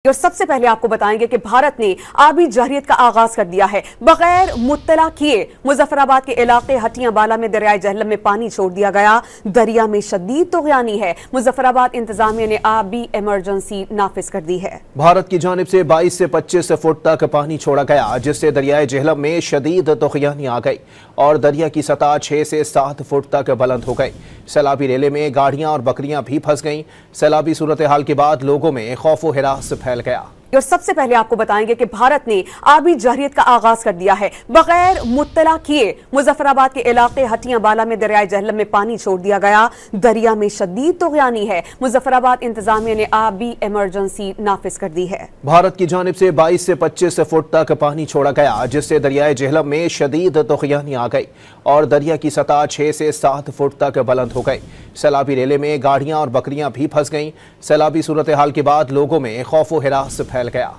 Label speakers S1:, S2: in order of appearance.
S1: और सबसे पहले आपको बताएंगे कि भारत ने आबी जहरीत का आगाज कर दिया है। बगैर मुत्तला किए मुजफ्फराबाद के इलाके हटियां बाला में दरियाए जहलम में पानी छोड़ दिया गया। दरिया में शदीद तूग़यानी है। मुजफ्फराबाद इंतजामिया ने आबी इमरजेंसी नाफिज कर दी है।
S2: भारत की जानिब से 22 से 25 फुट तक पानी छोड़ा गया, जिससे दरियाए जहलम में शदीद तूग़यानी आ गई और दरिया की सतह 6 से 7 फुट तक बुलंद हो गई। सैलाबी रेले में गाड़ियां और बकरियां भी फंस गईं। सैलाबी सूरत हाल के बाद लोगों में खौफ व हिरास फैल गया।
S1: और सबसे पहले आपको बताएंगे कि भारत ने आबी जहरीत का आगाज कर दिया है। बगैर मुत्तला किए मुजफ्फराबाद के इलाके हटियां बाला में दरियाए जहलम में पानी छोड़ दिया गया। दरिया में शदीद तूग़यानी है। मुजफ्फराबाद इंतजामिया ने आबी इमरजेंसी नाफिज कर दी है।
S2: भारत की जानिब से 22 से 25 फुट तक पानी छोड़ा गया, जिससे दरियाए जहलम में शदीद तूग़यानी आ गई और दरिया की सतह 6 से 7 फुट तक बुलंद हो गई। सैलाबी रेले में गाड़ियां और बकरियां भी फंस गईं। सैलाबी सूरत हाल के बाद लोगों में खौफ व हिरास फैल गया।